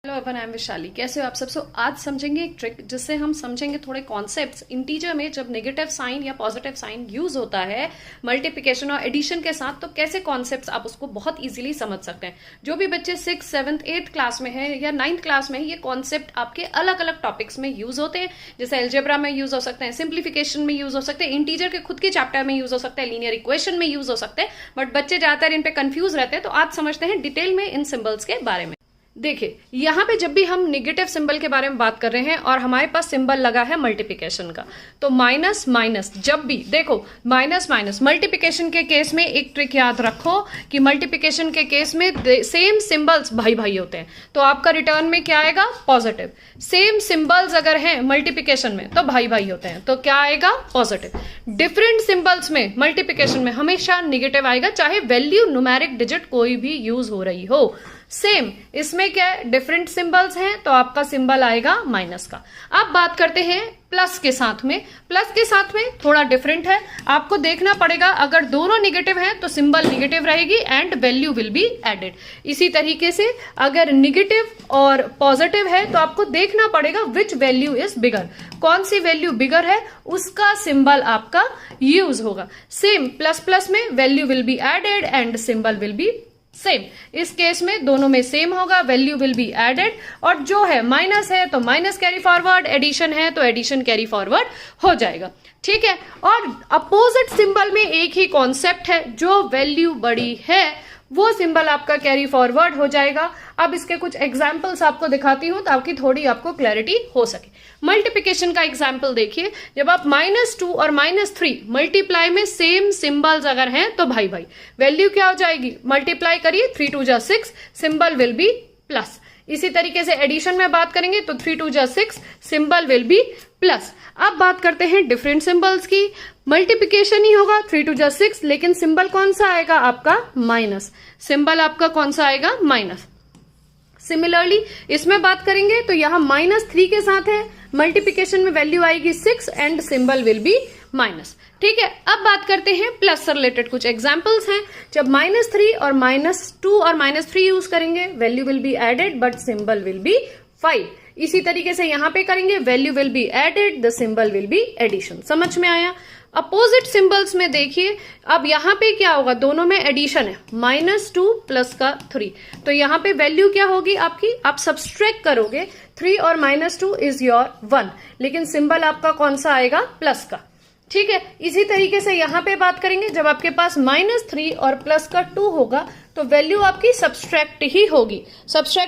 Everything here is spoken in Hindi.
Hello everyone, I am Vishali. कैसे हो आप सब? आज समझेंगे एक ट्रिक जिससे हम समझेंगे थोड़े कॉन्सेप्ट्स। इंटीजर में जब नेगेटिव साइन या पॉजिटिव साइन यूज होता है मल्टीप्लिकेशन और एडिशन के साथ, तो कैसे कॉन्सेप्ट्स आप उसको बहुत इजीली समझ सकते हैं। जो भी बच्चे 6th, 7th, 8th क्लास में है या 9th क्लास में है, ये कॉन्सेप्ट आपके अलग अलग टॉपिक्स में यूज होते हैं। जैसे एल्जेब्रा में यूज हो सकते हैं, सिंप्लीफिकेशन में यूज हो सकते हैं, इंटीजर के खुद के चैप्टर में यूज हो सकते हैं, लीनियर इक्वेशन में यूज हो सकते हैं। बट बच्चे ज्यादातर इन पे कंफ्यूज रहते हैं, तो आज समझते हैं डिटेल में इन सिंबल्स के बारे में। देखिए, यहाँ पे जब भी हम निगेटिव सिंबल के बारे में बात कर रहे हैं और हमारे पास सिंबल लगा है मल्टीप्लिकेशन का, तो माइनस माइनस, जब भी देखो माइनस माइनस मल्टीप्लिकेशन के केस में एक ट्रिक याद रखो कि मल्टीप्लिकेशन के केस में सेम सिंबल्स भाई भाई होते हैं, तो आपका रिटर्न में क्या आएगा? पॉजिटिव। सेम सिंबल्स अगर हैं मल्टीप्लिकेशन में तो भाई भाई होते हैं, तो क्या आएगा? पॉजिटिव। डिफरेंट सिंबल्स में मल्टीप्लिकेशन में हमेशा निगेटिव आएगा, चाहे वैल्यू न्यूमेरिक डिजिट कोई भी यूज हो रही हो। सेम इसमें क्या है? डिफरेंट सिंबल्स हैं, तो आपका सिंबल आएगा माइनस का। अब बात करते हैं प्लस के साथ में। प्लस के साथ में थोड़ा डिफरेंट है, आपको देखना पड़ेगा। अगर दोनों निगेटिव हैं तो सिंबल निगेटिव रहेगी and value will be added. इसी तरीके से अगर निगेटिव और पॉजिटिव है तो आपको देखना पड़ेगा विच वैल्यू इज बिगर, कौन सी वैल्यू बिगर है उसका सिंबल आपका यूज होगा। सेम प्लस प्लस में value will be added and symbol will be same. इस केस में दोनों में सेम होगा, वैल्यू विल बी एडेड। और जो है माइनस है तो माइनस कैरी फॉरवर्ड, एडिशन है तो एडिशन कैरी फॉरवर्ड हो जाएगा। ठीक है। और अपोजिट सिंबल में एक ही कॉन्सेप्ट है, जो वैल्यू बड़ी है वो सिंबल आपका कैरी फॉरवर्ड हो जाएगा। अब इसके कुछ एग्जाम्पल्स आपको दिखाती हूं ताकि थोड़ी आपको क्लैरिटी हो सके। मल्टीप्लिकेशन का एग्जाम्पल देखिए, जब आप -2 और -3 मल्टीप्लाई में सेम सिंबल्स अगर हैं तो भाई भाई, वैल्यू क्या हो जाएगी? मल्टीप्लाई करिए, 3 2 जा 6, सिंबल विल बी प्लस। इसी तरीके से एडिशन में बात करेंगे तो 3 2 जा 6, सिंबल विल बी प्लस। अब बात करते हैं डिफरेंट सिंबल्स की। मल्टीप्लिकेशन ही होगा, 3 2 जा 6, लेकिन सिंबल कौन सा आएगा आपका? माइनस। सिंबल आपका कौन सा आएगा? माइनस। सिमिलरली इसमें बात करेंगे तो यहां -3 के साथ है, मल्टीप्लिकेशन में वैल्यू आएगी 6 and symbol will B minus. ठीक है। अब बात करते हैं प्लस से रिलेटेड कुछ एग्जांपल्स हैं। जब -3 और -2 और -3 यूज करेंगे, value will be added but symbol will be 5। इसी तरीके से यहां पे करेंगे, value will be added, the symbol will be addition. समझ में आया? अपोजिट सिंबल्स में देखिए, अब यहां पे क्या होगा? दोनों में एडिशन है, -2 प्लस का 3, तो यहां पे वैल्यू क्या होगी आपकी? आप सब्सट्रैक्ट करोगे, 3 और -2 इज योर 1, लेकिन सिंबल आपका कौन सा आएगा? प्लस का। ठीक है। इसी तरीके से यहां पे बात करेंगे, जब आपके पास -3 और प्लस का 2 होगा तो वैल्यू आपकी सब्सट्रैक्ट ही होगी। सब्सट्रैक्ट